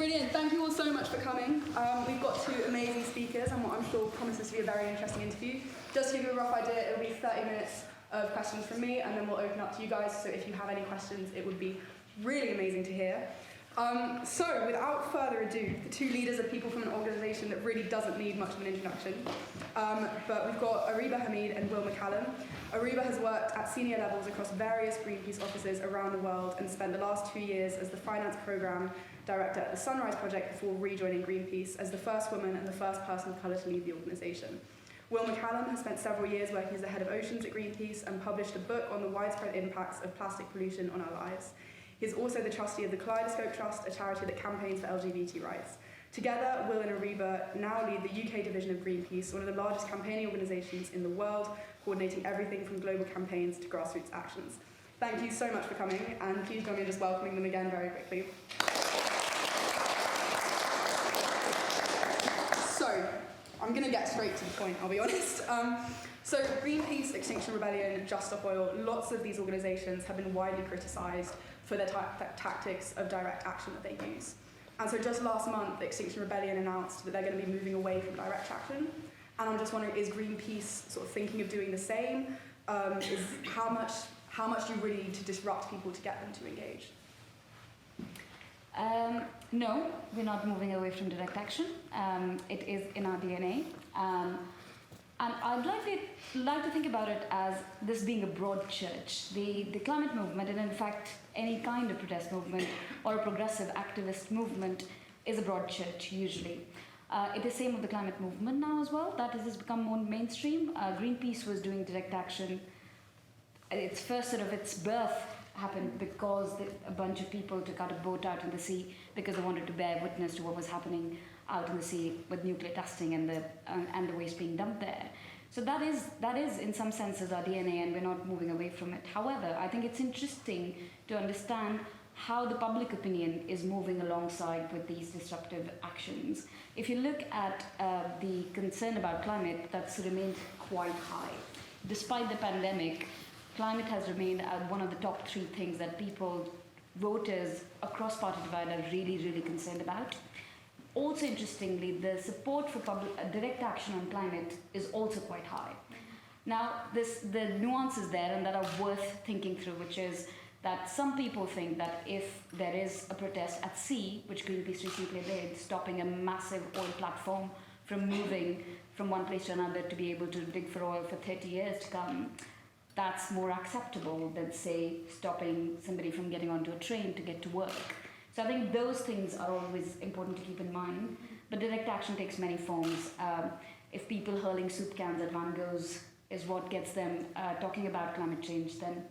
Brilliant, thank you all so much for coming. We've got two amazing speakers and what I'm sure promises to be a very interesting interview. Just to give you a rough idea, it'll be 30 minutes of questions from me and then we'll open up to you guys, so if you have any questions it would be really amazing to hear. So without further ado, the two leaders are people from an organisation that really doesn't need much of an introduction. But we've got Areeba, Hamid and Will McCallum. Areeba has worked at senior levels across various GreenPeace offices around the world and spent the last 2 years as the finance programme director at the Sunrise Project before rejoining GreenPeace as the first woman and the first person of colour to lead the organisation. Will McCallum has spent several years working as the head of oceans at GreenPeace and published a book on the widespread impacts of plastic pollution on our lives. He is also the trustee of the Kaleidoscope Trust, a charity that campaigns for LGBT rights. Together, Will and Areeba now lead the UK division of GreenPeace, one of the largest campaigning organisations in the world, coordinating everything from global campaigns to grassroots actions. Thank you so much for coming, and please join me in just welcoming them again very quickly. So, I'm going to get straight to the point, I'll be honest. So Greenpeace, Extinction Rebellion, Just Stop Oil, lots of these organisations have been widely criticised for their tactics of direct action that they use. And so just last month, Extinction Rebellion announced that they're going to be moving away from direct action. And I'm just wondering, is Greenpeace sort of thinking of doing the same? Is how much do you really need to disrupt people to get them to engage? No, we're not moving away from direct action. It is in our DNA. And I'd like to think about it as this being a broad church. The climate movement, and in fact any kind of protest movement or a progressive activist movement, is a broad church usually. It is the same with the climate movement now as well. That has become more mainstream. Greenpeace was doing direct action. Its first sort of its birth happened because a bunch of people took out a boat out in the sea because they wanted to bear witness to what was happening out in the sea with nuclear testing and the waste being dumped there. So that is in some senses our DNA, and we're not moving away from it. However, I think it's interesting to understand how the public opinion is moving alongside with these disruptive actions. If you look at the concern about climate, that's remained quite high. Despite the pandemic, climate has remained one of the top 3 things that people, voters across party divide, are really, really concerned about. Also, interestingly, the support for direct action on climate is also quite high. Now, the nuances there and that are worth thinking through, which is that some people think that if there is a protest at sea, which Greenpeace recently did, stopping a massive oil platform from moving from one place to another to be able to dig for oil for 30 years to come, that's more acceptable than, say, stopping somebody from getting onto a train to get to work. So I think those things are always important to keep in mind. But direct action takes many forms. If people hurling soup cans at Van Gogh's is what gets them talking about climate change, then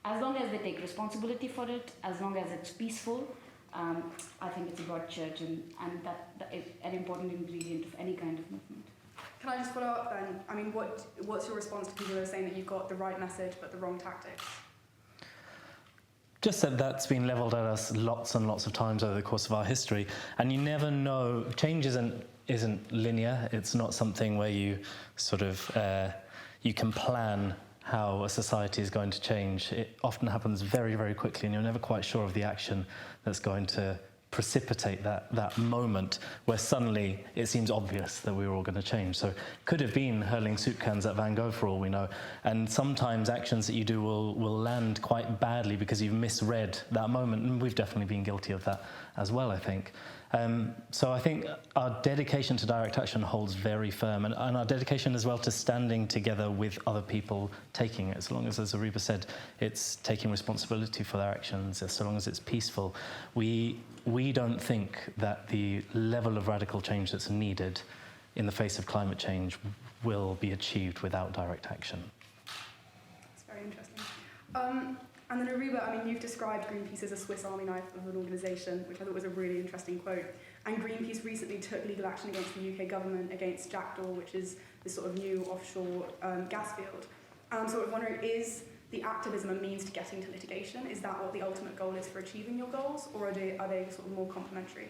as long as they take responsibility for it, as long as it's peaceful, I think it's a broad church, and that is an important ingredient of any kind of movement. Can I just follow up then? I mean, what's your response to people who are saying that you've got the right message but the wrong tactics? Just that that's been levelled at us lots and lots of times over the course of our history, and you never know. Change isn't linear. It's not something where you sort of you can plan how a society is going to change. It often happens very, very quickly, and you're never quite sure of the action that's going to precipitate that moment where suddenly it seems obvious that we were all going to change. So it could have been hurling soup cans at Van Gogh for all we know. And sometimes actions that you do will land quite badly because you've misread that moment. And we've definitely been guilty of that as well, I think. So I think our dedication to direct action holds very firm, and our dedication as well to standing together with other people taking it, as long as Areeba said, it's taking responsibility for their actions, as long as it's peaceful. We don't think that the level of radical change that's needed in the face of climate change will be achieved without direct action. That's very interesting. And then Areeba, I mean, you've described Greenpeace as a Swiss Army knife of an organisation, which I thought was a really interesting quote. And Greenpeace recently took legal action against the UK government against Jackdaw, which is this sort of new offshore gas field. And I'm sort of wondering, is the activism a means to getting to litigation? Is that what the ultimate goal is for achieving your goals, or are they sort of more complementary?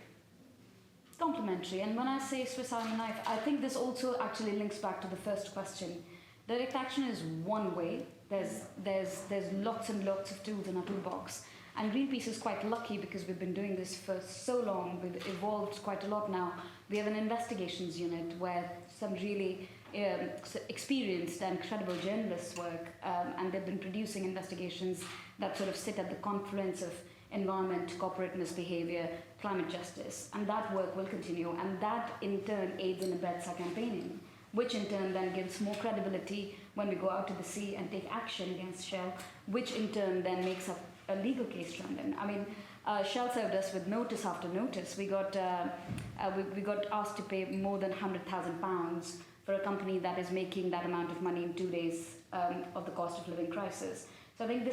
Complementary, and when I say Swiss Army knife, I think this also actually links back to the first question. Direct action is one way. There's lots and lots of tools in our toolbox. And Greenpeace is quite lucky because we've been doing this for so long. We've evolved quite a lot now. We have an investigations unit where some really experienced and credible journalists work, and they've been producing investigations that sort of sit at the confluence of environment, corporate misbehavior, climate justice, and that work will continue, and that in turn aids and abets our campaigning, which in turn then gives more credibility when we go out to the sea and take action against Shell, which in turn then makes up a legal case around them. I mean, Shell served us with notice after notice. We got asked to pay more than £100,000 for a company that is making that amount of money in 2 days of the cost of living crisis. So I think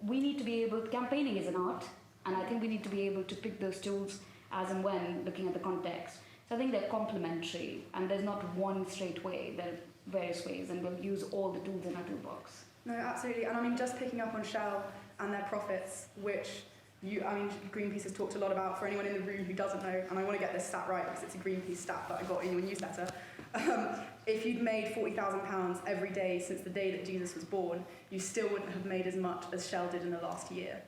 we need to be able, campaigning is an art, and I think we need to be able to pick those tools as and when, looking at the context. So I think they're complementary, and there's not one straight way, there are various ways, and we'll use all the tools in our toolbox. No, absolutely, and I mean, just picking up on Shell and their profits, which Greenpeace has talked a lot about, for anyone in the room who doesn't know, and I want to get this stat right because it's a Greenpeace stat that I got in your newsletter. If you'd made £40,000 every day since the day that Jesus was born, you still wouldn't have made as much as Shell did in the last year.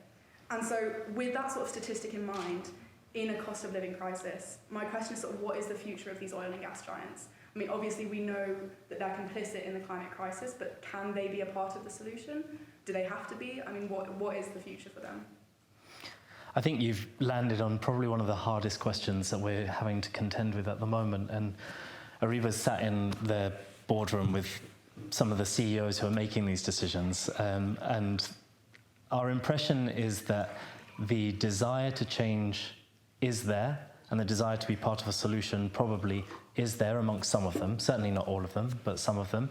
And so with that sort of statistic in mind, in a cost of living crisis, my question is sort of what is the future of these oil and gas giants? I mean, obviously we know that they're complicit in the climate crisis, but can they be a part of the solution? Do they have to be? I mean, what is the future for them? I think you've landed on probably one of the hardest questions that we're having to contend with at the moment. And Areeba's sat in the boardroom with some of the CEOs who are making these decisions. And our impression is that the desire to change is there, and the desire to be part of a solution probably is there amongst some of them, certainly not all of them, but some of them.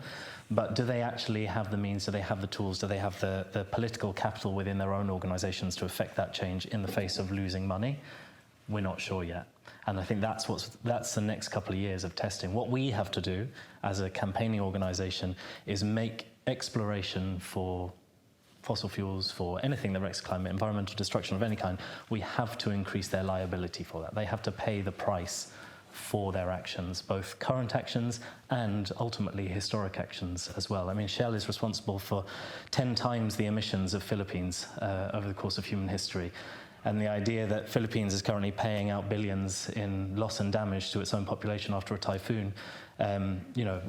But do they actually have the means, do they have the tools, do they have the political capital within their own organisations to affect that change in the face of losing money? We're not sure yet. And I think that's the next couple of years of testing. What we have to do as a campaigning organisation is make exploration for fossil fuels, for anything that wrecks climate, environmental destruction of any kind, we have to increase their liability for that. They have to pay the price for their actions, both current actions and ultimately historic actions as well. I mean, Shell is responsible for 10 times the emissions of Philippines over the course of human history. And the idea that Philippines is currently paying out billions in loss and damage to its own population after a typhoon,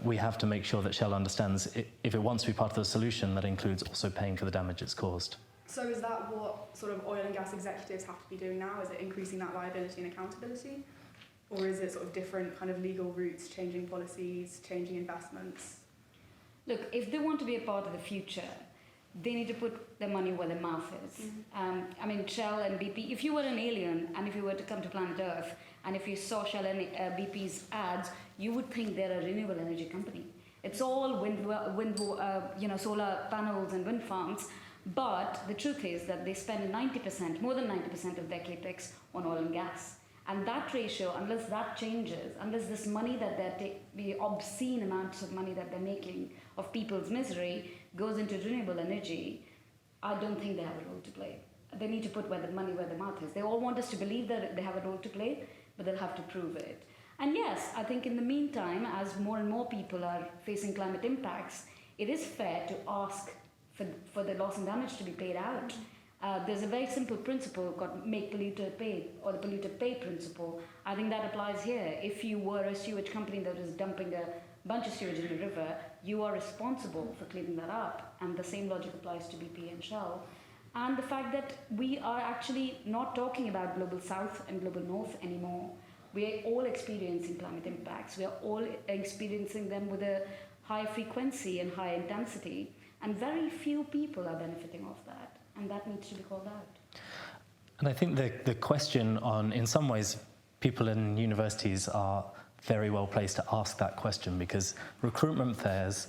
we have to make sure that Shell understands if it wants to be part of the solution, that includes also paying for the damage it's caused. So is that what sort of oil and gas executives have to be doing now? Is it increasing that liability and accountability? Or is it sort of different kind of legal routes, changing policies, changing investments? Look, if they want to be a part of the future, they need to put their money where their mouth is. Mm-hmm. I mean, Shell and BP, if you were an alien and if you were to come to planet Earth and if you saw Shell and BP's ads, you would think they're a renewable energy company. It's all solar panels and wind farms, but the truth is that they spend more than 90% of their capex on oil and gas. And that ratio, unless that changes, unless this money that the obscene amounts of money that they're making of people's misery goes into renewable energy, I don't think they have a role to play. They need to put money where their mouth is. They all want us to believe that they have a role to play, but they'll have to prove it. And yes, I think in the meantime, as more and more people are facing climate impacts, it is fair to ask for the loss and damage to be paid out. There's a very simple principle called make polluter pay, or the polluter pay principle. I think that applies here. If you were a sewage company that is dumping a bunch of sewage in the river, you are responsible for cleaning that up. And the same logic applies to BP and Shell. And the fact that we are actually not talking about global south and global north anymore. We are all experiencing climate impacts. We are all experiencing them with a high frequency and high intensity. And very few people are benefiting off that. And that needs to be called out. And I think the question in some ways, people in universities are very well placed to ask that question, because recruitment fairs,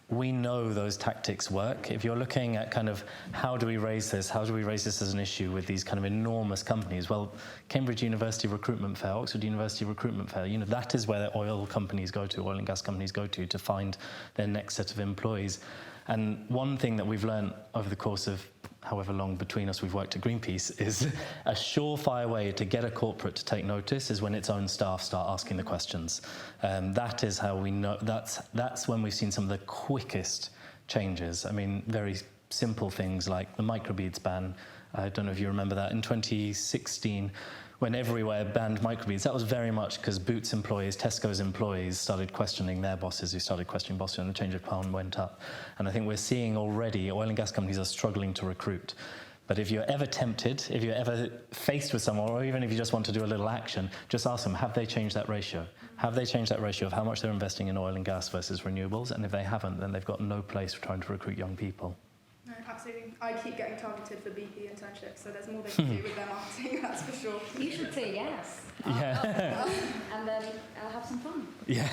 we know those tactics work. If you're looking at kind of how do we raise this as an issue with these kind of enormous companies, well, Cambridge University Recruitment Fair, Oxford University Recruitment Fair, that is where the oil and gas companies go to find their next set of employees. And one thing that we've learned over the course of however long between us we've worked at Greenpeace is a surefire way to get a corporate to take notice is when its own staff start asking the questions. That is how we know, that's when we've seen some of the quickest changes. I mean, very simple things like the microbeads ban I don't know if you remember that, in 2016, when everywhere banned microbeads, that was very much because Boots employees, Tesco's employees started questioning their bosses, who started questioning bosses, and the change of plan went up. And I think we're seeing already oil and gas companies are struggling to recruit. But if you're ever tempted, if you're ever faced with someone, or even if you just want to do a little action, just ask them, have they changed that ratio? Have they changed that ratio of how much they're investing in oil and gas versus renewables? And if they haven't, then they've got no place for trying to recruit young people. No, absolutely. I keep getting targeted for BP internships, so there's more they can do with their marketing, that's for sure. You should say yes. Yeah. And then I'll have some fun. Yeah.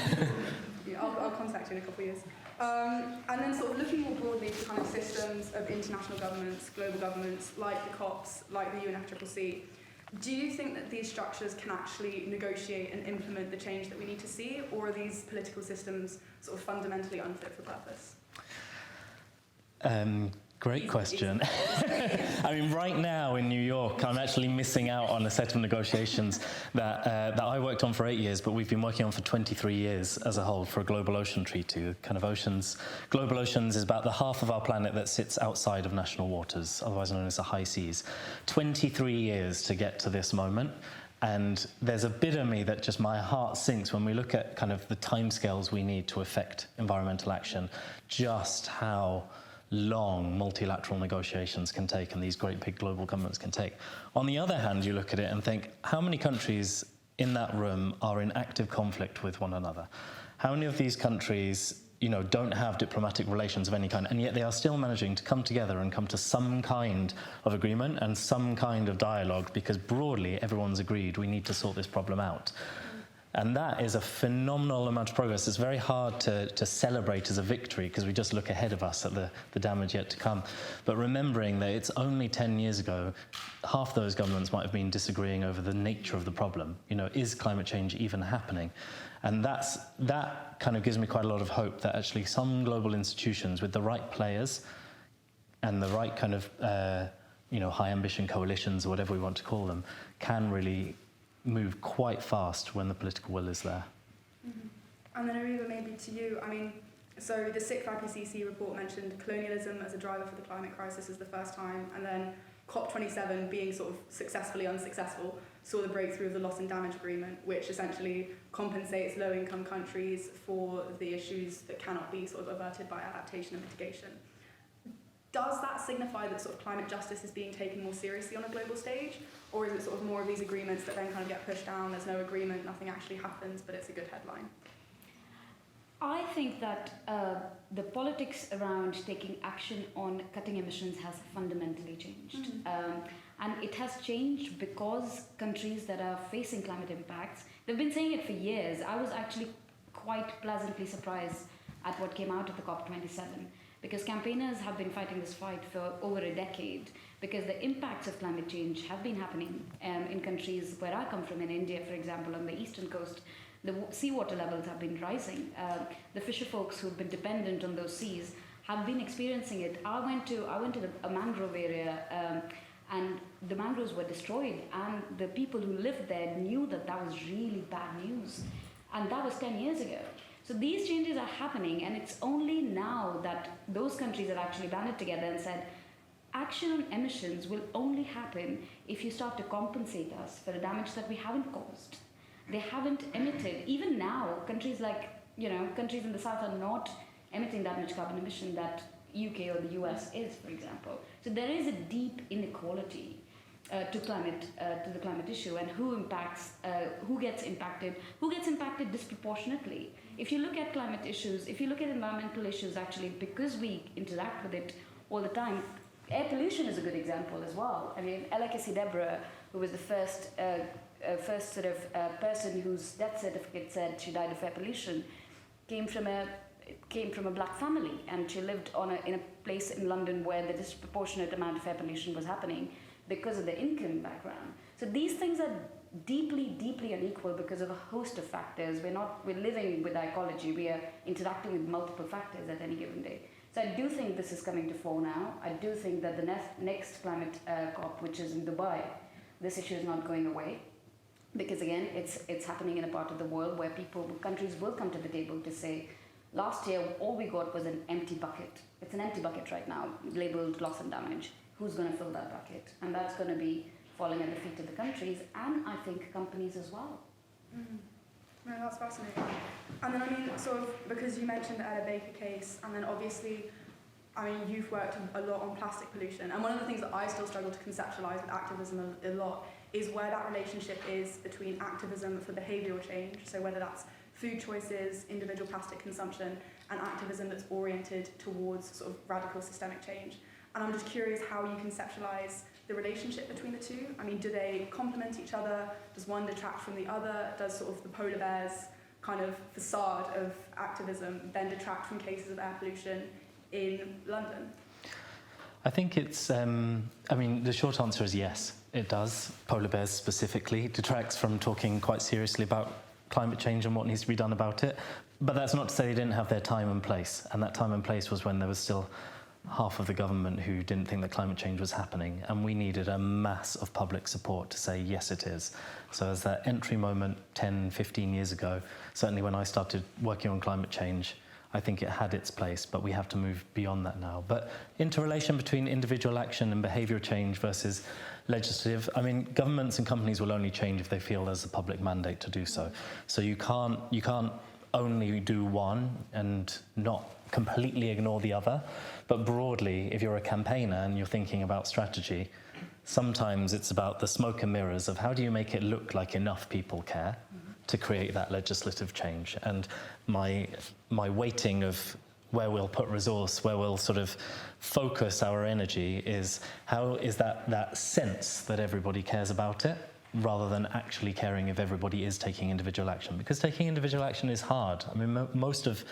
Yeah, I'll contact you in a couple of years. And then sort of looking more broadly to kind of systems of international governments, global governments, like the COPs, like the UNFCCC, do you think that these structures can actually negotiate and implement the change that we need to see, or are these political systems sort of fundamentally unfit for purpose? Great question. I mean, right now in New York, I'm actually missing out on a set of negotiations that I worked on for 8 years, but we've been working on for 23 years as a whole for a global ocean treaty. Kind of oceans, global oceans is about the half of our planet that sits outside of national waters, otherwise known as the high seas. 23 years to get to this moment. And there's a bit of me that just my heart sinks when we look at kind of the timescales we need to affect environmental action, just how long multilateral negotiations can take and these great big global governments can take. On the other hand, you look at it and think, how many countries in that room are in active conflict with one another? How many of these countries, don't have diplomatic relations of any kind, and yet they are still managing to come together and come to some kind of agreement and some kind of dialogue, because broadly everyone's agreed we need to sort this problem out. And that is a phenomenal amount of progress. It's very hard to celebrate as a victory because we just look ahead of us at the damage yet to come. But remembering that it's only 10 years ago, half those governments might have been disagreeing over the nature of the problem. Is climate change even happening? And that kind of gives me quite a lot of hope that actually some global institutions with the right players and the right kind of high ambition coalitions or whatever we want to call them can really move quite fast when the political will is there. Mm-hmm. And then Areeba, maybe to you, so the 6th IPCC report mentioned colonialism as a driver for the climate crisis as the first time, and then COP27 being sort of successfully unsuccessful saw the breakthrough of the loss and damage agreement, which essentially compensates low-income countries for the issues that cannot be sort of averted by adaptation and mitigation. Does that signify that sort of climate justice is being taken more seriously on a global stage? Or is it sort of more of these agreements that then kind of get pushed down, there's no agreement, nothing actually happens, but it's a good headline? I think that the politics around taking action on cutting emissions has fundamentally changed. Mm-hmm. And it has changed because countries that are facing climate impacts, they've been saying it for years. I was actually quite pleasantly surprised at what came out of the COP27. Because campaigners have been fighting this fight for over a decade, because the impacts of climate change have been happening in countries where I come from, in India, for example, on the eastern coast. The seawater levels have been rising. The fisher folks who've been dependent on those seas have been experiencing it. I went to a mangrove area, and the mangroves were destroyed, and the people who lived there knew that that was really bad news. And that was 10 years ago. So these changes are happening, and it's only now that those countries have actually banded together and said, action on emissions will only happen if you start to compensate us for the damage that we haven't caused. They haven't emitted. Even now, countries like, countries in the south are not emitting that much carbon emission that UK or the US is, for example. So there is a deep inequality to the climate issue, and who gets impacted disproportionately. If you look at climate issues, if you look at environmental issues, actually, because we interact with it all the time, air pollution is a good example as well. Ella Casey-Deborah, who was the first sort of person whose death certificate said she died of air pollution, came from a black family, and she lived in a place in London where the disproportionate amount of air pollution was happening because of the income background. So these things are deeply, deeply unequal because of a host of factors. We're living with ecology. We are interacting with multiple factors at any given day. So I do think this is coming to fore now. I do think that the next climate COP, which is in Dubai, this issue is not going away. Because again, it's happening in a part of the world where countries will come to the table to say, last year all we got was an empty bucket. It's an empty bucket right now, labeled loss and damage. who's going to fill that bucket? And that's going to be falling at the feet of the countries and I think companies as well. Mm. No, that's fascinating. And then, I mean, sort of, because you mentioned the Ella Baker case, and then obviously, I mean, you've worked a lot on plastic pollution, and one of the things that I still struggle to conceptualise with activism a lot is where that relationship is between activism for behavioural change, so whether that's food choices, individual plastic consumption, and activism that's oriented towards sort of radical systemic change. And I'm just curious how you conceptualise the relationship between the two. I mean, do they complement each other? Does one detract from the other? Does sort of the polar bears kind of facade of activism then detract from cases of air pollution in London? I think it's, I mean, the short answer is yes, it does. Polar bears specifically detracts from talking quite seriously about climate change and what needs to be done about it. But that's not to say they didn't have their time and place. And that time and place was when there was still half of the government who didn't think that climate change was happening, and we needed a mass of public support to say, yes, it is. So as that entry moment 10, 15 years ago, certainly when I started working on climate change, I think it had its place, but we have to move beyond that now. But interrelation between individual action and behaviour change versus legislative, I mean, governments and companies will only change if they feel there's a public mandate to do so. So you can't only do one and not completely ignore the other. But broadly, if you're a campaigner and you're thinking about strategy, sometimes it's about the smoke and mirrors of how do you make it look like enough people care to create that legislative change. And my weighting of where we'll put resource, where we'll sort of focus our energy is how is that sense that everybody cares about it, rather than actually caring if everybody is taking individual action. Because taking individual action is hard. I mean, most of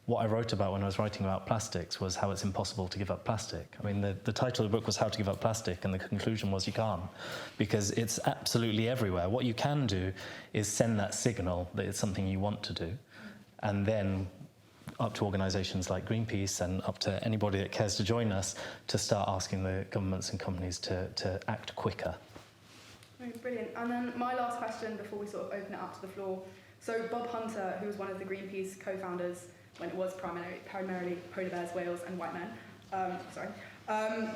what I wrote about when I was writing about plastics was how it's impossible to give up plastic. I mean, the title of the book was How to Give Up Plastic, and the conclusion was you can't, because it's absolutely everywhere. What you can do is send that signal that it's something you want to do, and then up to organisations like GreenPeace and up to anybody that cares to join us to start asking the governments and companies to act quicker. Brilliant. And then my last question before we sort of open it up to the floor. So Bob Hunter, who was one of the GreenPeace co-founders when it was primarily polar bears, whales and white men,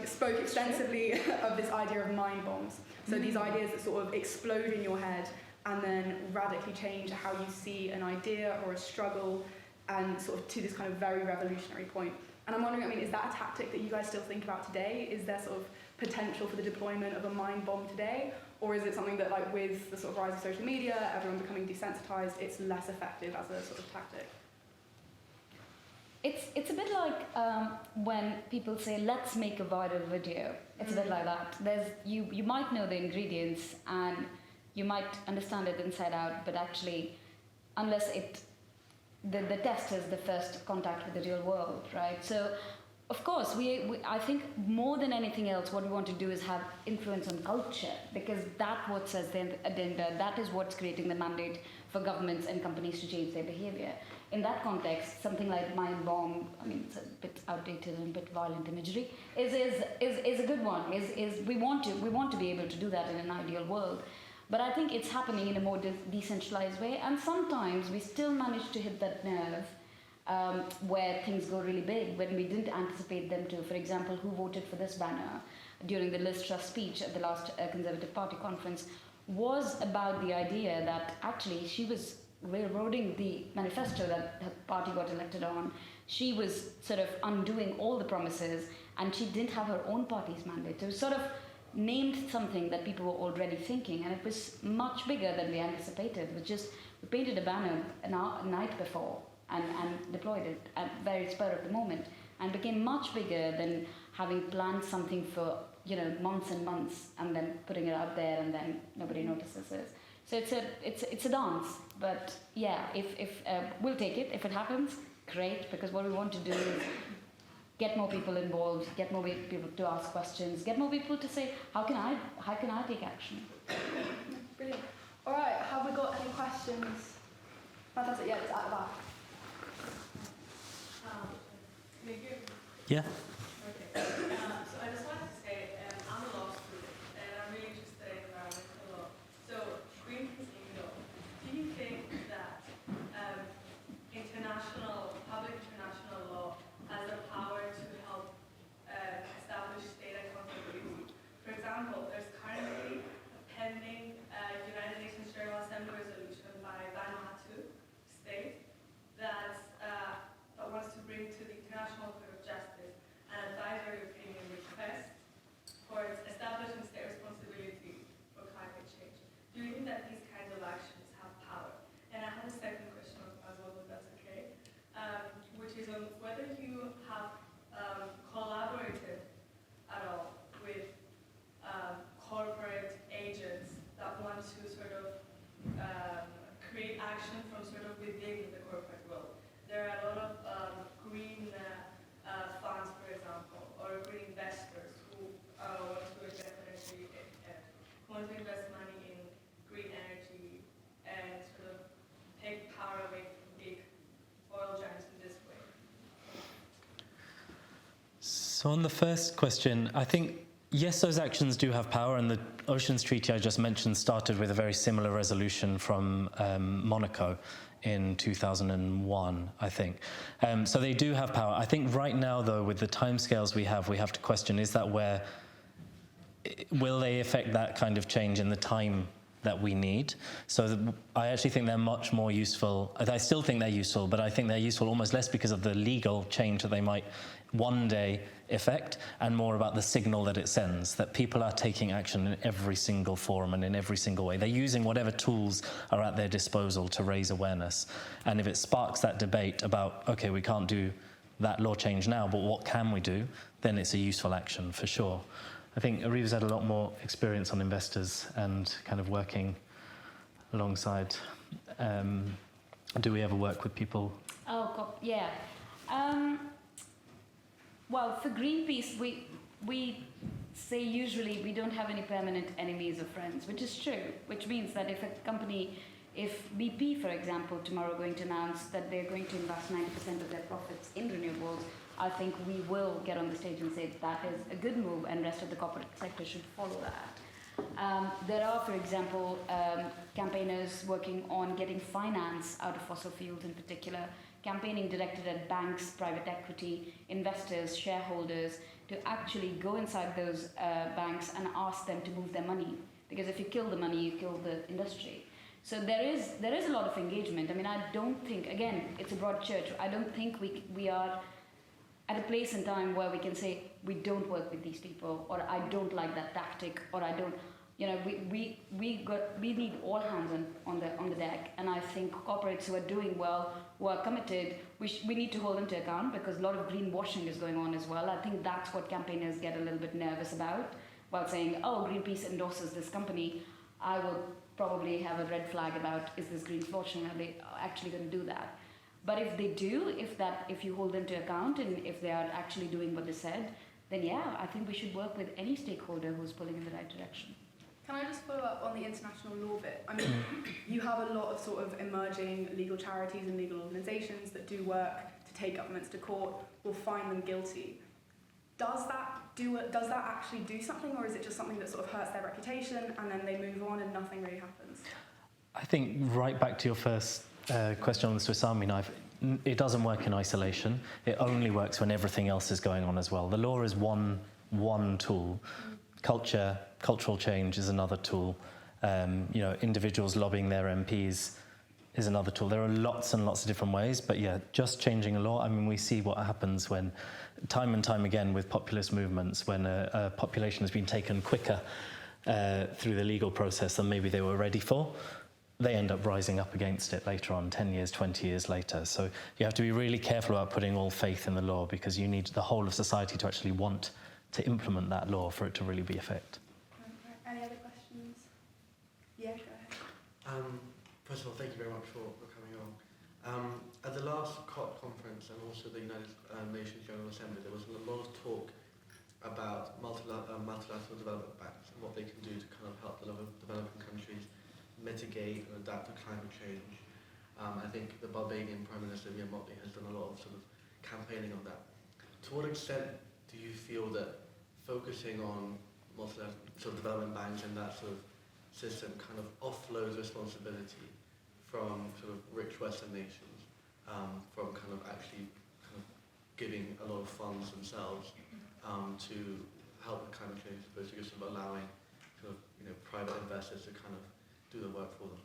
spoke extensively of this idea of mind bombs. So these ideas that sort of explode in your head and then radically change how you see an idea or a struggle, and sort of to this kind of very revolutionary point. And I'm wondering, I mean, is that a tactic that you guys still think about today? Is there sort of potential for the deployment of a mind bomb today? Or is it something that, like, with the sort of rise of social media, everyone becoming desensitized, it's less effective as a sort of tactic? It's a bit like when people say, let's make a viral video. It's a bit like that. You might know the ingredients and you might understand it inside out, but actually, unless the test is the first contact with the real world, right? So, of course, I think more than anything else, what we want to do is have influence on culture, because that's what sets the agenda. That is what's creating the mandate for governments and companies to change their behavior. In that context, something like mind bomb, I mean, it's a bit outdated and a bit violent imagery, is a good one. We want to be able to do that in an ideal world. But I think it's happening in a more decentralized way, and sometimes we still manage to hit that nerve where things go really big when we didn't anticipate them to. For example, who voted for this banner during the Liz Truss speech at the last Conservative Party conference was about the idea that actually she was railroading the manifesto that her party got elected on. She was sort of undoing all the promises, and she didn't have her own party's mandate. So it was sort of named something that people were already thinking, and it was much bigger than we anticipated. We painted a banner a night before and deployed it at very spur of the moment, and became much bigger than having planned something for months and months and then putting it out there and then nobody notices it. So it's a dance, but yeah, if we'll take it if it happens, great, because what we want to do is get more people involved, get more people to ask questions, get more people to say, how can I take action? Brilliant. All right, have we got any questions? Fantastic. Yeah, it's at the back. Yeah. Okay. So I just wanted to say, I'm a law student, and I'm really interested in environmental law. So GreenPeace, do you think that public international law has the power to help establish state accountability So on the first question, I think, yes, those actions do have power, and the Oceans Treaty I just mentioned started with a very similar resolution from Monaco in 2001, I think. So they do have power. I think right now, though, with the timescales we have to question, is that will they affect that kind of change in the time that we need? So I actually think they're much more useful. I still think they're useful, but I think they're useful almost less because of the legal change that they might one day effect, and more about the signal that it sends, that people are taking action in every single forum and in every single way. They're using whatever tools are at their disposal to raise awareness. And if it sparks that debate about, okay, we can't do that law change now, but what can we do, then it's a useful action for sure. I think Areeba's had a lot more experience on investors and kind of working alongside. Do we ever work with people? Oh, yeah. Well, for GreenPeace, we say usually we don't have any permanent enemies or friends, which is true, which means that if a company, if BP, for example, tomorrow going to announce that they're going to invest 90% of their profits in renewables, I think we will get on the stage and say that is a good move, and the rest of the corporate sector should follow that. There are, for example, campaigners working on getting finance out of fossil fuels in particular, campaigning directed at banks, private equity, investors, shareholders, to actually go inside those banks and ask them to move their money. Because if you kill the money, you kill the industry. So there is a lot of engagement. I mean, I don't think, again, it's a broad church, I don't think we are at a place in time where we can say we don't work with these people, or I don't like that tactic, or I don't, you know, we need all hands on the deck. And I think corporates who are doing well, who are committed, we need to hold them to account, because a lot of greenwashing is going on as well. I think that's what campaigners get a little bit nervous about, while saying, oh, GreenPeace endorses this company. I will probably have a red flag about, is this greenwashing? Are they actually going to do that? But if they do, if you hold them to account, and if they are actually doing what they said, then yeah, I think we should work with any stakeholder who's pulling in the right direction. Can I just follow up on the international law bit? I mean, you have a lot of sort of emerging legal charities and legal organisations that do work to take governments to court or find them guilty. Does that actually do something, or is it just something that sort of hurts their reputation and then they move on and nothing really happens? I think right back to your first question on the Swiss Army knife, it doesn't work in isolation. It only works when everything else is going on as well. The law is one tool. Cultural change is another tool. Individuals lobbying their MPs is another tool. There are lots and lots of different ways, but yeah, just changing a law. I mean, we see what happens when, time and time again, with populist movements, when a population has been taken quicker through the legal process than maybe they were ready for, they end up rising up against it later on, 10 years, 20 years later. So you have to be really careful about putting all faith in the law, because you need the whole of society to actually want to implement that law for it to really be effective. Any other questions? Yeah, go ahead. First of all, thank you very much for coming on. At the last COP conference and also the United Nations General Assembly, there was a lot of talk about multilateral development banks and what they can do to kind of help the developing countries mitigate and adapt to climate change. I think the Barbadian Prime Minister Mia Mottley has done a lot of sort of campaigning on that. To what extent do you feel that focusing on multilateral sort of development banks and that sort of system kind of offloads responsibility from sort of rich Western nations, from kind of actually kind of giving a lot of funds themselves to help with climate change, as opposed to just sort of allowing sort of, private investors to kind of do the work for them?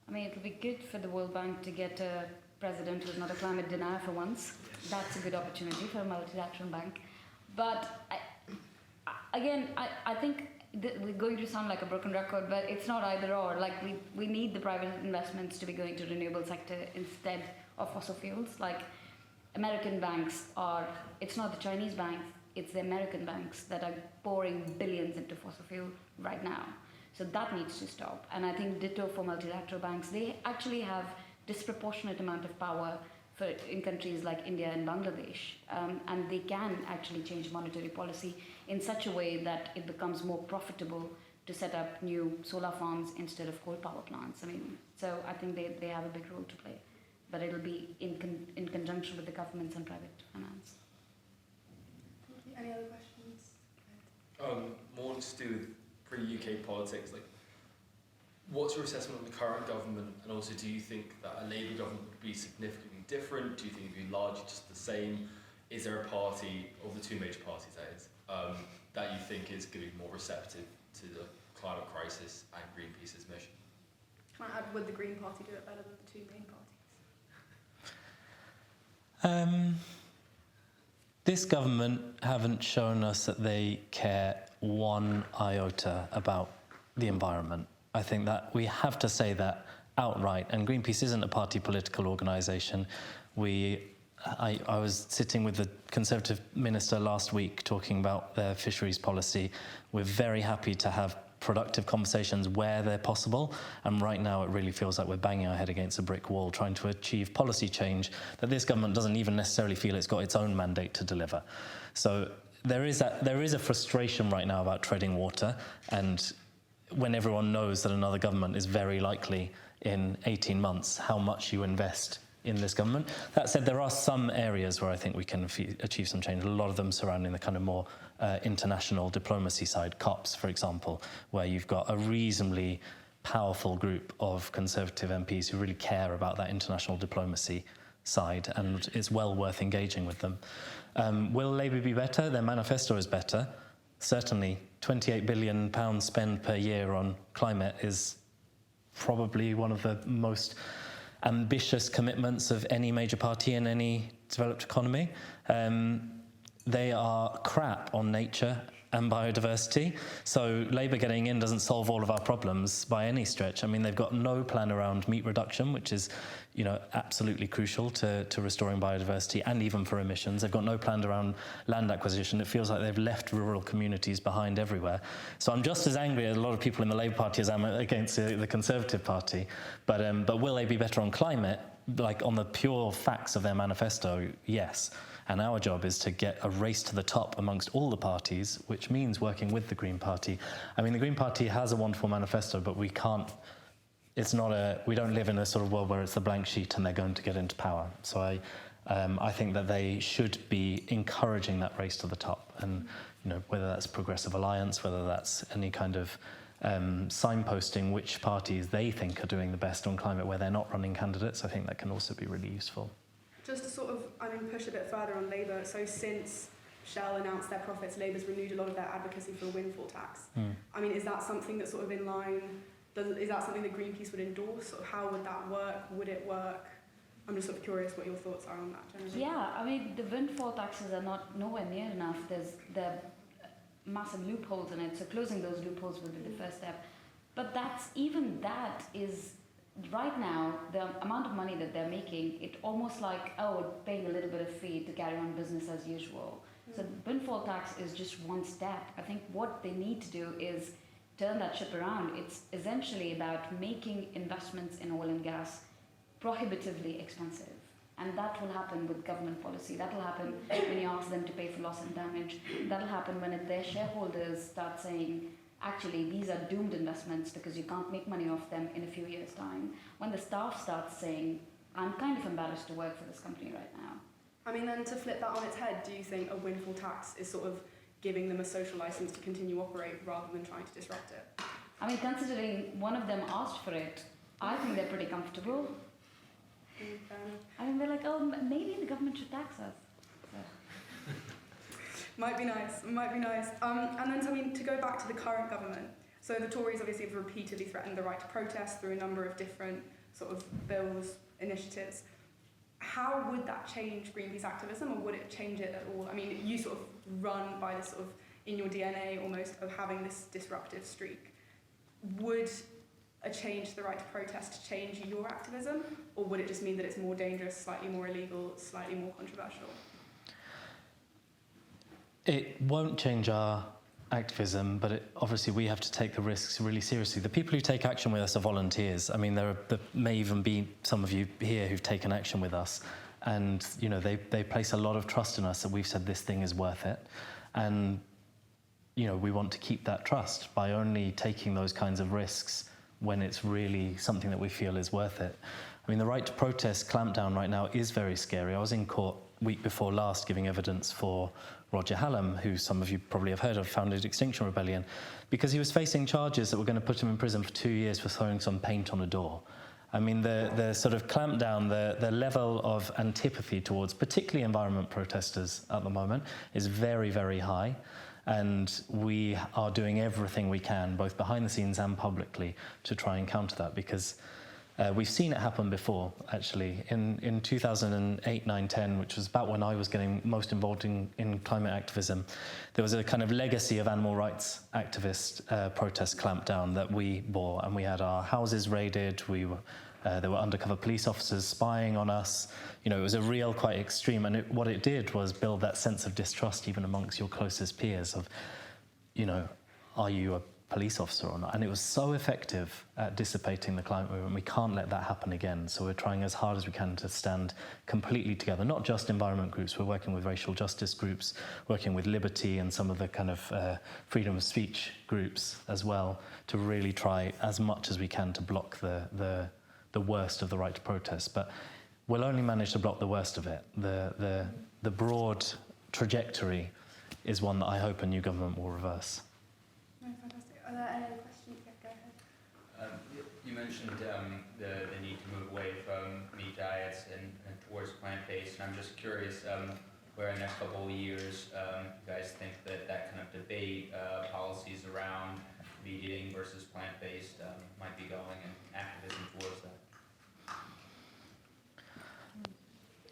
I mean, it would be good for the World Bank to get a president who's not a climate denier for once. Yes. That's a good opportunity for a multilateral bank. But I think we're going to sound like a broken record, but it's not either or. Like, we need the private investments to be going to the renewable sector instead of fossil fuels. Like, American banks it's not the Chinese banks, it's the American banks that are pouring billions into fossil fuel right now. So that needs to stop. And I think ditto for multilateral banks. They actually have disproportionate amount of power in countries like India and Bangladesh. And they can actually change monetary policy in such a way that it becomes more profitable to set up new solar farms instead of coal power plants. I mean, so I think they have a big role to play. But it'll be in conjunction with the governments and private finance. Any other questions? More to do with pre-UK politics. Like, what's your assessment of the current government, and also do you think that a Labour government would be significantly different? Do you think it'd be largely just the same? Is there a party, of the two major parties that is, that you think is going to be more receptive to the climate crisis and Greenpeace's mission? Can I add, would the Green Party do it better than the two main parties? This government haven't shown us that they care one iota about the environment. I think that we have to say that outright. And Greenpeace isn't a party political organisation. I was sitting with the Conservative minister last week talking about their fisheries policy. We're very happy to have productive conversations where they're possible, and right now it really feels like we're banging our head against a brick wall trying to achieve policy change that this government doesn't even necessarily feel it's got its own mandate to deliver. So there is a frustration right now about treading water, and when everyone knows that another government is very likely in 18 months, how much you invest in this government. That said, there are some areas where I think we can achieve some change, a lot of them surrounding the kind of more international diplomacy side, COPs, for example, where you've got a reasonably powerful group of Conservative MPs who really care about that international diplomacy side, and it's well worth engaging with them. Will Labour be better? Their manifesto is better. Certainly, £28 billion spend per year on climate is probably one of the most ambitious commitments of any major party in any developed economy. They are crap on nature and biodiversity. So Labour getting in doesn't solve all of our problems by any stretch. I mean, they've got no plan around meat reduction, which is, you know, absolutely crucial to restoring biodiversity and even for emissions. They've got no plan around land acquisition. It feels like they've left rural communities behind everywhere. So I'm just as angry at a lot of people in the Labour Party as I am against the Conservative Party. But will they be better on climate? Like, on the pure facts of their manifesto, yes. And our job is to get a race to the top amongst all the parties, which means working with the Green Party. I mean, the Green Party has a wonderful manifesto, but we don't live in a sort of world where it's the blank sheet and they're going to get into power. So I think that they should be encouraging that race to the top. And, you know, whether that's Progressive Alliance, whether that's any kind of signposting which parties they think are doing the best on climate where they're not running candidates, I think that can also be really useful. Just to sort of, push a bit further on Labour, so since Shell announced their profits, Labour's renewed a lot of their advocacy for a windfall tax. I mean, is that something that's sort of in line, is that something that Greenpeace would endorse, or how would that work? Would it work? I'm just sort of curious what your thoughts are on that generally. Yeah, I mean, the windfall taxes are nowhere near enough. There are massive loopholes in it, so closing those loopholes would be the first step. But that is, right now, the amount of money that they're making, it almost like, paying a little bit of fee to carry on business as usual. So the windfall tax is just one step. I think what they need to do is turn that ship around. It's essentially about making investments in oil and gas prohibitively expensive. And that will happen with government policy. That will happen when you ask them to pay for loss and damage. That will happen when their shareholders start saying, actually, these are doomed investments because you can't make money off them in a few years' time. When the staff starts saying, I'm kind of embarrassed to work for this company right now. I mean, then to flip that on its head, do you think a windfall tax is sort of giving them a social license to continue operate rather than trying to disrupt it? I mean, considering one of them asked for it, I think they're pretty comfortable. I mean, they're like, maybe the government should tax us. So. Might be nice. And then, to go back to the current government, so the Tories obviously have repeatedly threatened the right to protest through a number of different sort of bills, initiatives. How would that change Greenpeace activism, or would it change it at all? I mean, you sort of run by this sort of, in your DNA almost, of having this disruptive streak. Would a change to the right to protest change your activism, or would it just mean that it's more dangerous, slightly more illegal, slightly more controversial? It won't change our activism, but obviously we have to take the risks really seriously. The people who take action with us are volunteers. I mean, there may even be some of you here who've taken action with us, and you know they place a lot of trust in us that we've said this thing is worth it, and you know we want to keep that trust by only taking those kinds of risks when it's really something that we feel is worth it. I mean, the right to protest clampdown right now is very scary. I was in court week before last giving evidence for Roger Hallam, who some of you probably have heard of, founded Extinction Rebellion, because he was facing charges that were going to put him in prison for 2 years for throwing some paint on a door. I mean, the sort of clampdown, the level of antipathy towards particularly environment protesters at the moment is very, very high. And we are doing everything we can, both behind the scenes and publicly, to try and counter that, because we've seen it happen before, actually. In 2008, 9, 10, which was about when I was getting most involved in climate activism, there was a kind of legacy of animal rights activist protest clampdown that we bore, and we had our houses raided, there were undercover police officers spying on us. You know, it was a real, quite extreme, and what it did was build that sense of distrust even amongst your closest peers of, you know, are you a police officer or not? And it was so effective at dissipating the climate movement. We can't let that happen again. So we're trying as hard as we can to stand completely together, not just environment groups. We're working with racial justice groups, working with Liberty and some of the kind of freedom of speech groups as well, to really try as much as we can to block the worst of the right to protest. But we'll only manage to block the worst of it. The broad trajectory is one that I hope a new government will reverse. No, fantastic. Are there any other questions? Yeah, go ahead. You mentioned the need to move away from meat diets and towards plant-based, and I'm just curious where in the next couple of years you guys think that kind of debate, policies around meat eating versus plant-based might be going, and activism towards that.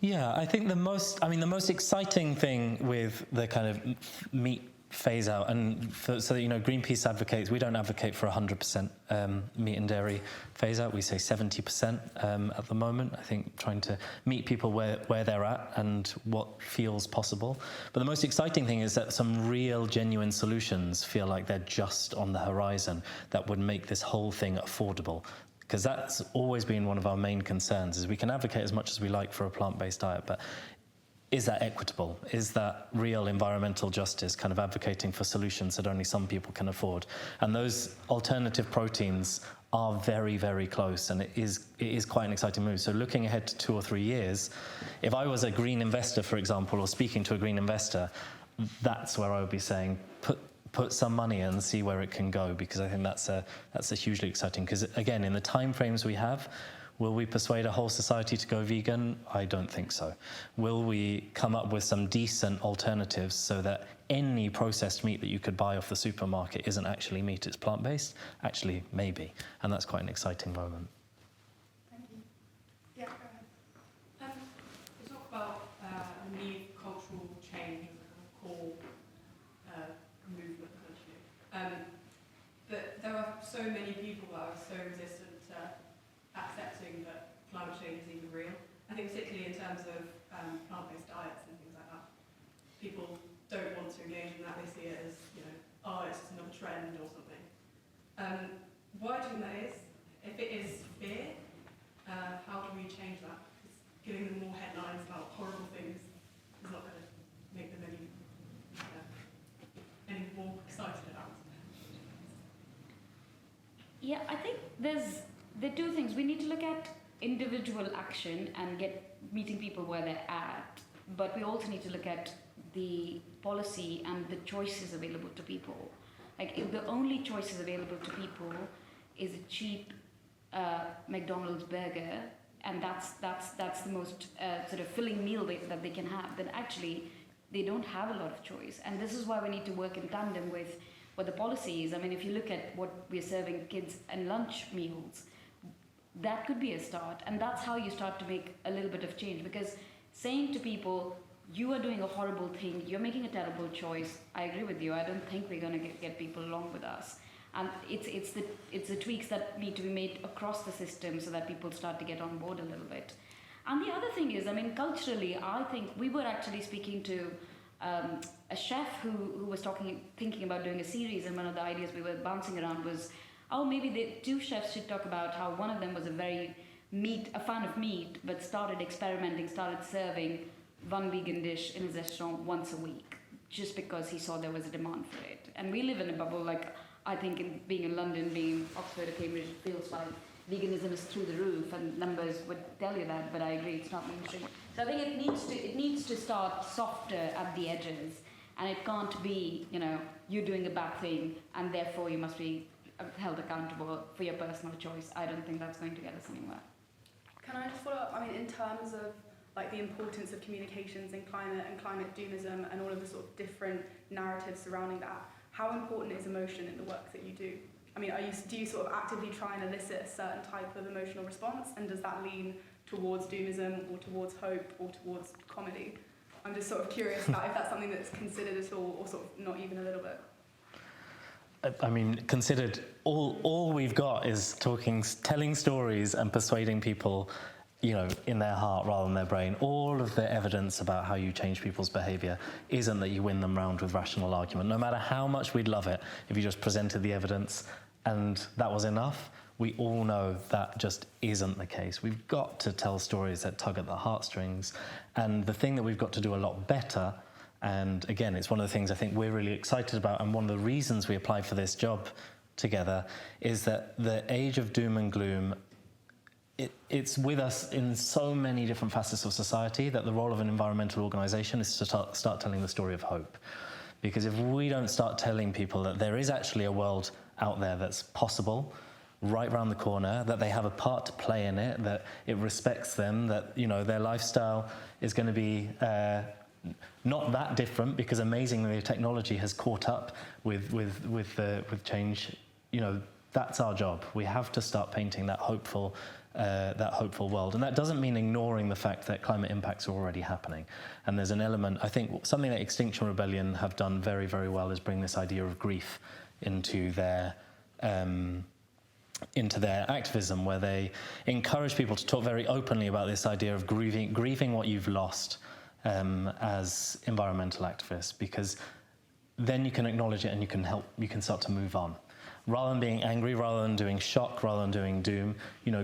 Yeah, I think the most exciting thing with the kind of meat phase out, and so that, you know, Greenpeace advocates, we don't advocate for 100% meat and dairy phase out. We say 70% at the moment. I think trying to meet people where they're at and what feels possible. But the most exciting thing is that some real, genuine solutions feel like they're just on the horizon that would make this whole thing affordable. Because that's always been one of our main concerns, is we can advocate as much as we like for a plant-based diet, but is that equitable? Is that real environmental justice, kind of advocating for solutions that only some people can afford? And those alternative proteins are very, very close, and it is quite an exciting move. So looking ahead to 2 or 3 years, if I was a green investor, for example, or speaking to a green investor, that's where I would be saying, put some money in and see where it can go, because I think that's a hugely exciting. Because again, in the time frames we have, will we persuade a whole society to go vegan? I don't think so. Will we come up with some decent alternatives so that any processed meat that you could buy off the supermarket isn't actually meat, it's plant-based? Actually, maybe. And that's quite an exciting moment. Thank you. Yeah, go ahead. You talk about the need for cultural change as a kind of core movement, essentially. But there are so many people that are so resistant to accepting that climate change is even real. I think particularly in terms of plant-based diets and things like that, people don't want to engage in that. They see it as, you know, oh, it's just another trend or something. Why do you think that is? If it is fear, how do we change that? Because giving them more headlines about horrible things is not going to make them any more excited about it. Yeah, I think there are two things. We need to look at individual action and meeting people where they're at, but we also need to look at the policy and the choices available to people. Like, if the only choices available to people is a cheap McDonald's burger, and that's the most sort of filling meal that they can have, then actually they don't have a lot of choice. And this is why we need to work in tandem with what the policy is. I mean, if you look at what we're serving kids and lunch meals, that could be a start. And that's how you start to make a little bit of change. Because saying to people, you are doing a horrible thing, you're making a terrible choice, I agree with you. I don't think we're going to get people along with us. And it's the tweaks that need to be made across the system so that people start to get on board a little bit. And the other thing is, I mean, culturally, I think we were actually speaking to a chef who was thinking about doing a series, and one of the ideas we were bouncing around was, oh, maybe the two chefs should talk about how one of them was a fan of meat, but started experimenting, started serving one vegan dish in his restaurant once a week, just because he saw there was a demand for it. And we live in a bubble, like, I think being in London, being in Oxford or Cambridge, it feels like veganism is through the roof, and numbers would tell you that, but I agree it's not mainstream. So I think it needs to start softer at the edges, and it can't be, you're doing a bad thing and therefore you must be held accountable for your personal choice. I don't think that's going to get us anywhere. Can I just follow up? I mean, in terms of like the importance of communications in climate and climate doomism and all of the sort of different narratives surrounding that, how important is emotion in the work that you do? I mean, do you sort of actively try and elicit a certain type of emotional response, and does that lean towards doomism or towards hope or towards comedy? I'm just sort of curious about if that's something that's considered at all, or sort of not even a little bit. I mean, considered, all we've got is telling stories and persuading people, in their heart rather than their brain. All of the evidence about how you change people's behaviour isn't that you win them round with rational argument. No matter how much we'd love it, if you just presented the evidence and that was enough, we all know that just isn't the case. We've got to tell stories that tug at the heartstrings. And the thing that we've got to do a lot better, and again, it's one of the things I think we're really excited about, and one of the reasons we applied for this job together, is that the age of doom and gloom, it's with us in so many different facets of society, that the role of an environmental organisation is to start telling the story of hope. Because if we don't start telling people that there is actually a world out there that's possible, right round the corner, that they have a part to play in it, that it respects them, that their lifestyle is going to be not that different, because amazingly technology has caught up with change. That's our job. We have to start painting that hopeful world, and that doesn't mean ignoring the fact that climate impacts are already happening. And there's an element, I think, something that Extinction Rebellion have done very, very well is bring this idea of grief into their activism, where they encourage people to talk very openly about this idea of grieving what you've lost as environmental activists, because then you can acknowledge it and you can start to move on. Rather than being angry, rather than doing shock, rather than doing doom,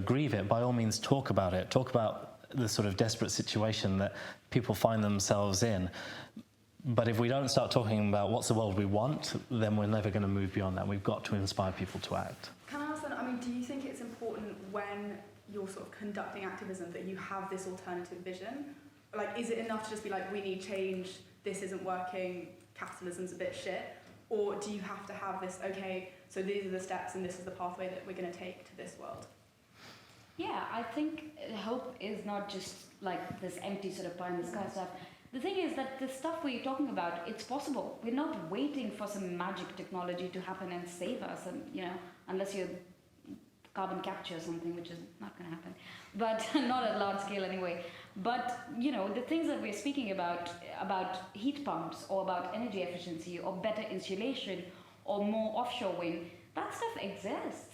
grieve it. By all means, talk about it. Talk about the sort of desperate situation that people find themselves in. But if we don't start talking about what's the world we want, then we're never going to move beyond that. We've got to inspire people to act. Can I ask then, do you think it's important when you're sort of conducting activism that you have this alternative vision? Like, is it enough to just be like, we need change, this isn't working, capitalism's a bit shit? Or do you have to have this, okay, so these are the steps and this is the pathway that we're going to take to this world? Yeah, I think hope is not just like this empty sort of pie in the sky stuff. The thing is that the stuff we're talking about, it's possible. We're not waiting for some magic technology to happen and save us, and unless you're carbon capture or something, which is not going to happen, but not at large scale anyway. But the things that we're speaking about heat pumps, or about energy efficiency, or better insulation, or more offshore wind, that stuff exists.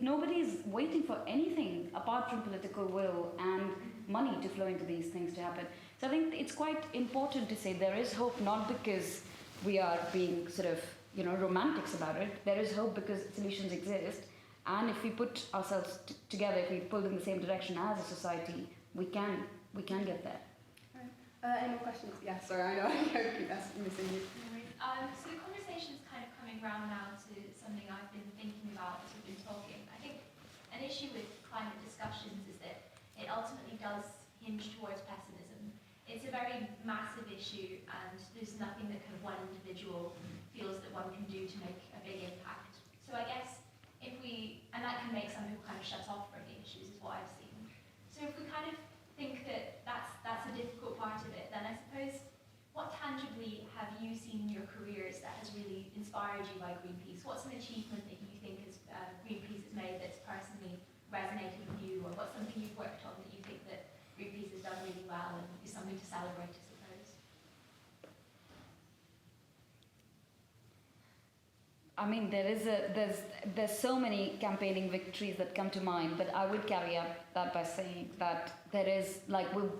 Nobody's waiting for anything apart from political will and money to flow into these things to happen. So I think it's quite important to say there is hope, not because we are being sort of romantics about it. There is hope because solutions exist, and if we put ourselves together, if we pull in the same direction as a society, we can get there. Right. Any more questions? Yeah, sorry, I know I keep missing you. So the conversation's kind of coming round now to something I've been thinking about as we've been talking. I think an issue with climate discussions is that it ultimately does hinge towards pessimism. It's a very massive issue, and there's nothing that kind of one individual feels that one can do to make a big impact. So I guess and that can make some people kind of shut off from the issues, is what I've seen. So if we kind of think that that's a difficult part of it, then I suppose, what tangibly have you seen in your careers that has really inspired you by GreenPeace? What's an achievement that you think GreenPeace has made that's personally resonated with you, or what's something you've worked on that you think that GreenPeace has done really well and is something to celebrate, I suppose? There's so many campaigning victories that come to mind, but I would carry up that by saying that there is, we're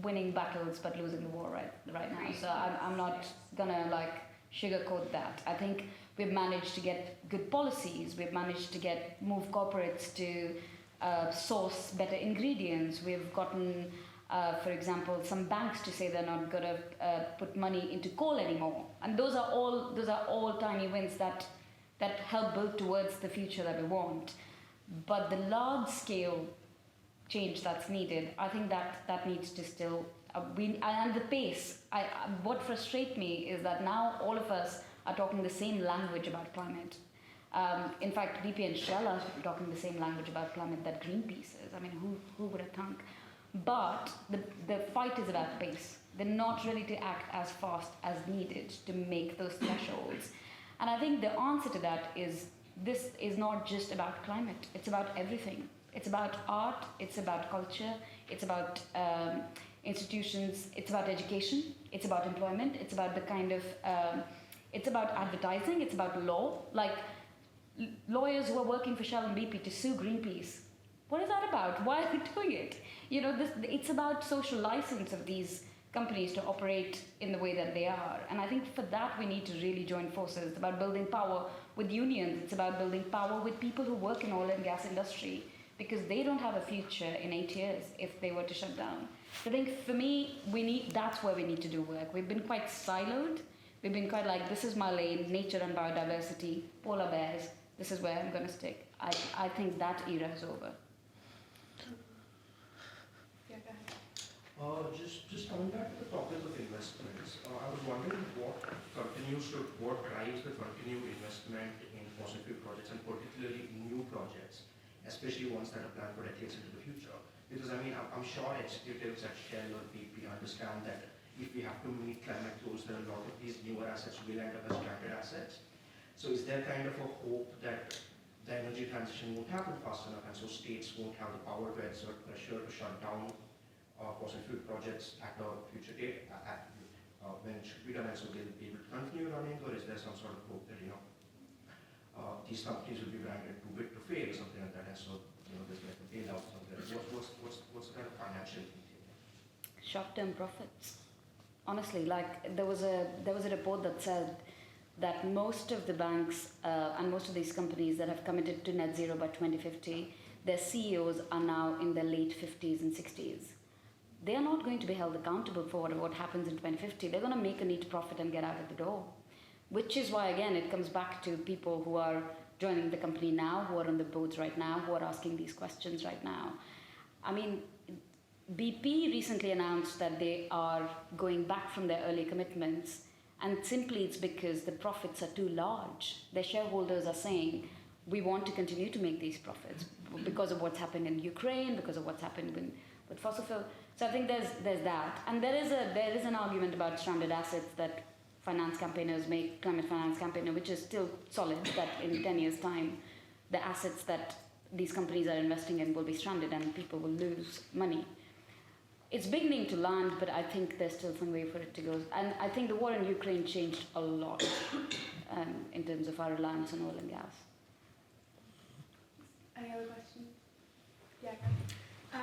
winning battles but losing the war right now. So I'm not gonna sugarcoat that. I think we've managed to get good policies. We've managed to move corporates to source better ingredients. We've gotten, for example, some banks to say they're not gonna put money into coal anymore. And those are all tiny wins that help build towards the future that we want. But the large-scale change that's needed, I think that needs to still and the pace. What frustrates me is that now all of us are talking the same language about climate. In fact, BP and Shell are talking the same language about climate that GreenPeace is. I mean, who would have thunk? But the fight is about pace. They're not ready to act as fast as needed to make those thresholds. And I think the answer to that is this is not just about climate. It's about everything. It's about art. It's about culture. It's about institutions. It's about education. It's about employment. It's about the kind of it's about advertising. It's about law. Like lawyers who are working for Shell and BP to sue GreenPeace. What is that about? Why are they doing it? You know, it's about social license of these companies to operate in the way that they are. And I think for that we need to really join forces. It's about building power with unions. It's about building power with people who work in oil and gas industry, because they don't have a future in 8 years if they were to shut down. So I think for me, that's where we need to do work. We've been quite siloed. We've been quite like, this is my lane, nature and biodiversity, polar bears, this is where I'm going to stick. I think that era is over. Yeah, go ahead. Just coming back to the topic of investments, I was wondering what drives the continued investment in fossil fuel projects, and particularly new projects, especially ones that are planned for decades into the future. Because I mean, I'm sure executives at Shell or BP understand that if we have to meet climate goals, then a lot of these newer assets will end up as stranded assets. So is there kind of a hope that the energy transition won't happen fast enough, and so states won't have the power to exert pressure to shut down fossil fuel projects at a future date, when it should be done, and so they'll be able to continue running, or is there some sort of hope that, you know, these companies will be branded too big to fail or something like that, and so, you know, there's like a bailout or something like that? What's the kind of financial thinking? Short-term profits. Honestly, like there was a report that said that most of the banks and most of these companies that have committed to net zero by 2050, their CEOs are now in their late 50s and 60s. They are not going to be held accountable for what happens in 2050. They're going to make a neat profit and get out of the door. Which is why, again, it comes back to people who are joining the company now, who are on the boards right now, who are asking these questions right now. I mean, BP recently announced that they are going back from their early commitments, and simply it's because the profits are too large. Their shareholders are saying, we want to continue to make these profits because of what's happened in Ukraine, because of what's happened with fossil fuel. So I think there's that. And there is an argument about stranded assets that finance campaigners make, climate finance campaigner, which is still solid, that in 10 years' time, the assets that these companies are investing in will be stranded and people will lose money. It's beginning to land, but I think there's still some way for it to go. And I think the war in Ukraine changed a lot in terms of our reliance on oil and gas. Any other questions? Yeah,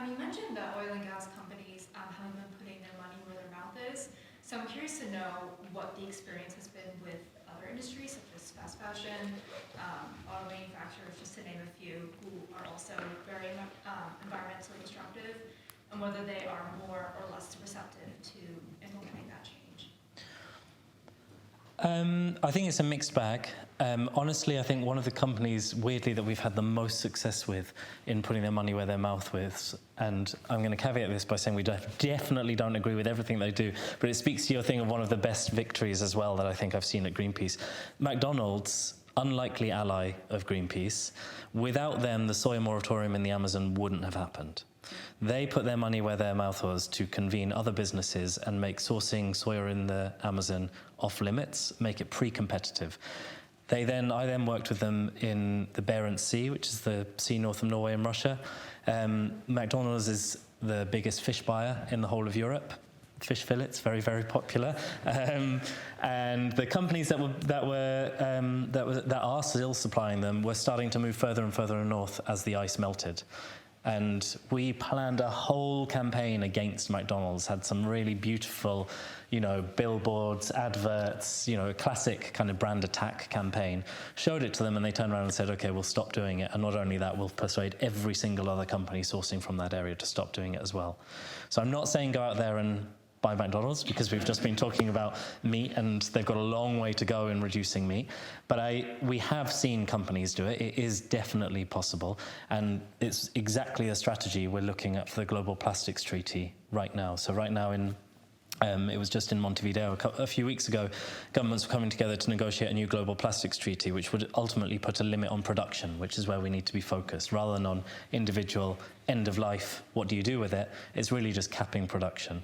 you mentioned that oil and gas companies haven't been putting their money where their mouth is. So I'm curious to know what the experience has been with other industries, such as fast fashion, auto manufacturers, just to name a few, who are also very environmentally destructive, and whether they are more or less receptive to implementing that change. I think it's a mixed bag. Honestly, I think one of the companies, weirdly, that we've had the most success with in putting their money where their mouth is, and I'm going to caveat this by saying we definitely don't agree with everything they do, but it speaks to your thing of one of the best victories as well that I think I've seen at GreenPeace. McDonald's, unlikely ally of GreenPeace, without them, the soya moratorium in the Amazon wouldn't have happened. They put their money where their mouth was to convene other businesses and make sourcing soya in the Amazon off limits, make it pre-competitive. I then worked with them in the Barents Sea, which is the sea north of Norway and Russia. McDonald's is the biggest fish buyer in the whole of Europe. Fish fillets, very, very popular. And the companies that are still supplying them were starting to move further and further north as the ice melted. And we planned a whole campaign against McDonald's, had some really beautiful, billboards, adverts, a classic kind of brand attack campaign. Showed it to them and they turned around and said, okay, we'll stop doing it. And not only that, we'll persuade every single other company sourcing from that area to stop doing it as well. So I'm not saying go out there and by McDonald's, because we've just been talking about meat and they've got a long way to go in reducing meat. But we have seen companies do it. It is definitely possible. And it's exactly a strategy we're looking at for the Global Plastics Treaty right now. So right now it was just in Montevideo a few weeks ago, governments were coming together to negotiate a new global plastics treaty, which would ultimately put a limit on production, which is where we need to be focused, rather than on individual end of life, what do you do with it? It's really just capping production.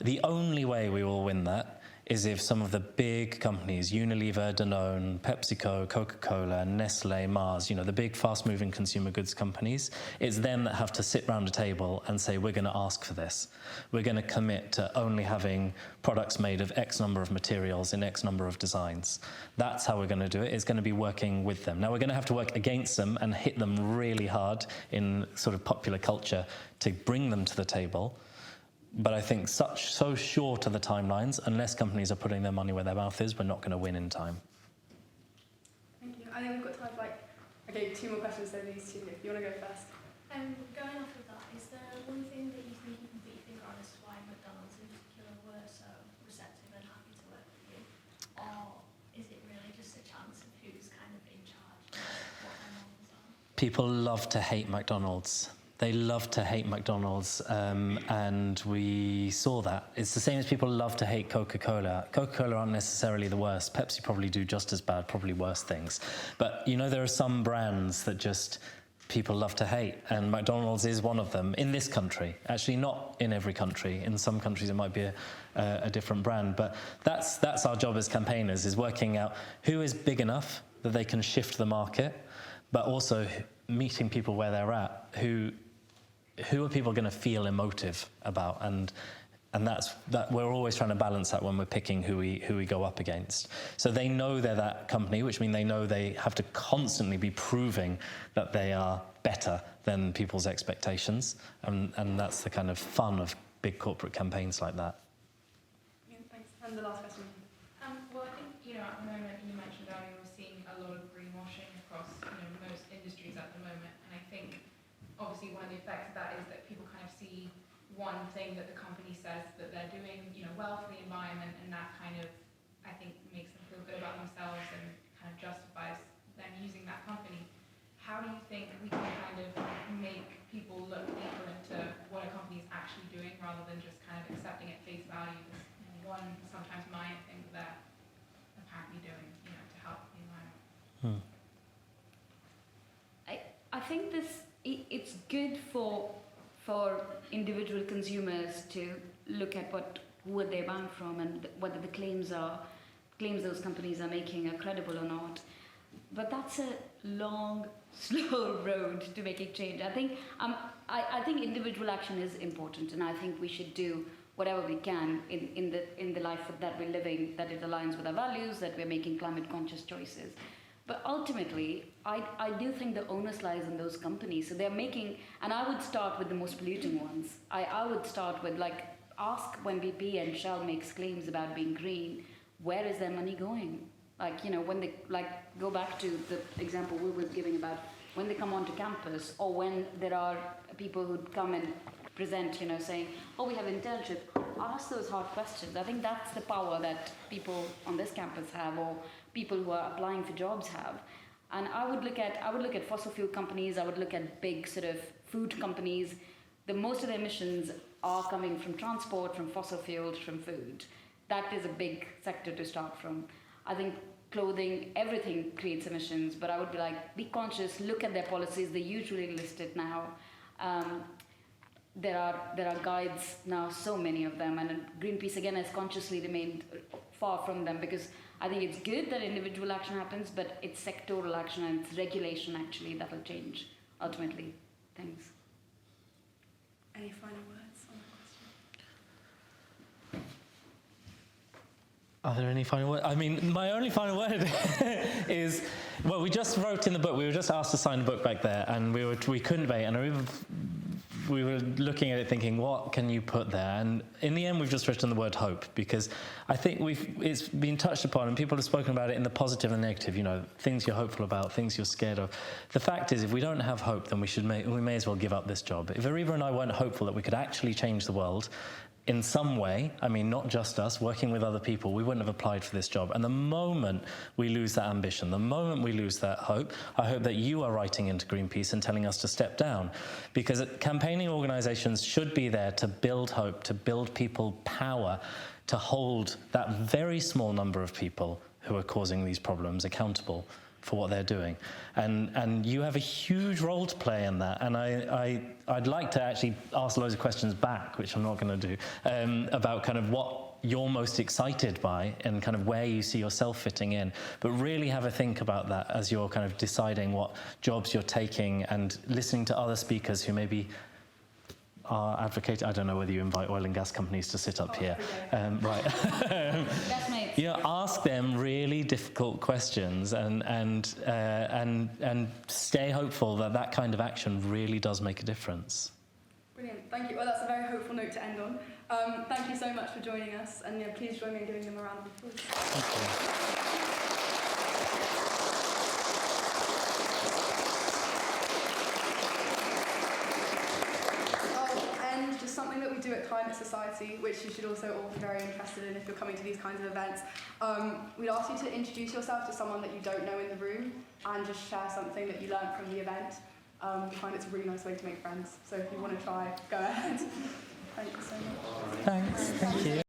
The only way we will win that is if some of the big companies, Unilever, Danone, PepsiCo, Coca-Cola, Nestle, Mars, the big fast-moving consumer goods companies, it's them that have to sit round a table and say, we're going to ask for this. We're going to commit to only having products made of X number of materials in X number of designs. That's how we're going to do it. It's going to be working with them. Now, we're going to have to work against them and hit them really hard in sort of popular culture to bring them to the table. But I think so short are the timelines, unless companies are putting their money where their mouth is, we're not going to win in time. Thank you. I think we've got time for 2 more questions, so these two. If you want to go first. Going off of that, is there one thing that you think you can put your finger on as to why McDonald's in particular were so receptive and happy to work with you? Or is it really just a chance of who's kind of in charge and what their norms are? People love to hate McDonald's. They love to hate McDonald's, and we saw that. It's the same as people love to hate Coca-Cola. Coca-Cola aren't necessarily the worst. Pepsi probably do just as bad, probably worse things. But, there are some brands that just people love to hate, and McDonald's is one of them in this country. Actually, not in every country. In some countries, it might be a different brand. But that's our job as campaigners, is working out who is big enough that they can shift the market, but also meeting people where they're at, who are people going to feel emotive about, and that's we're always trying to balance that when we're picking who we go up against. So they know they're that company, which means they know they have to constantly be proving that they are better than people's expectations, and that's the kind of fun of big corporate campaigns like that. Yeah, thanks. And the last question. Well, I think at the moment, you mentioned earlier, we're seeing a lot of greenwashing across most industries at the moment, and I think obviously one of the effects of that is that people kind of see one thing that the company says that they're doing, well for the environment, and that kind of, I think, makes them feel good about themselves and kind of justifies them using that company. How do you think we can kind of make people look deeper into what a company is actually doing rather than just kind of accepting at face value this one, sometimes minor thing that they're apparently doing, to help the environment? I think it's good for individual consumers to look at who they're buying from and whether the claims those companies are making are credible or not. But that's a long, slow road to making change. I think individual action is important, and I think we should do whatever we can in the life that we're living, that it aligns with our values, that we're making climate conscious choices. But ultimately, I do think the onus lies on those companies. So they're making, and I would start with the most polluting ones. I would start with, ask when BP and Shell makes claims about being green, where is their money going? When they, go back to the example we were giving about when they come onto campus, or when there are people who come and present, saying, oh, we have an internship. Ask those hard questions. I think that's the power that people on this campus have, or people who are applying for jobs have. And I would look at fossil fuel companies. I would look at big sort of food companies. Most of their emissions are coming from transport, from fossil fuels, from food. That is a big sector to start from. I think clothing, everything creates emissions, but I would be conscious, look at their policies. They usually list it now. There are guides now, so many of them, and GreenPeace again has consciously remained far from them, because I think it's good that individual action happens, but it's sectoral action and it's regulation actually that will change ultimately things. Any final words on the question? Are there any final words? I mean, my only final word is, well, we just wrote in the book, we were just asked to sign the book back there, and we couldn't wait, and we were looking at it thinking, what can you put there? And in the end, we've just written the word hope, because I think it's been touched upon, and people have spoken about it in the positive and negative, things you're hopeful about, things you're scared of. The fact is, if we don't have hope, then we may as well give up this job. If Areeba and I weren't hopeful that we could actually change the world, in some way, I mean, not just us, working with other people, we wouldn't have applied for this job. And the moment we lose that ambition, the moment we lose that hope, I hope that you are writing into Greenpeace and telling us to step down. Because campaigning organisations should be there to build hope, to build people power, to hold that very small number of people who are causing these problems accountable for what they're doing. And you have a huge role to play in that. And I'd like to actually ask loads of questions back, which I'm not going to do, about kind of what you're most excited by and kind of where you see yourself fitting in. But really have a think about that as you're kind of deciding what jobs you're taking and listening to other speakers who maybe are advocating. I don't know whether you invite oil and gas companies to sit up here. Right. Ask them really difficult questions and stay hopeful that that kind of action really does make a difference. Brilliant, thank you. Well, that's a very hopeful note to end on. Thank you so much for joining us, and please join me in giving them a round of applause. Thank you. Something that we do at Climate Society, which you should also all be very interested in if you're coming to these kinds of events. We'd ask you to introduce yourself to someone that you don't know in the room and just share something that you learned from the event. We find it's a really nice way to make friends. So if you want to try, go ahead. Thank you so much. Thanks. Thank you.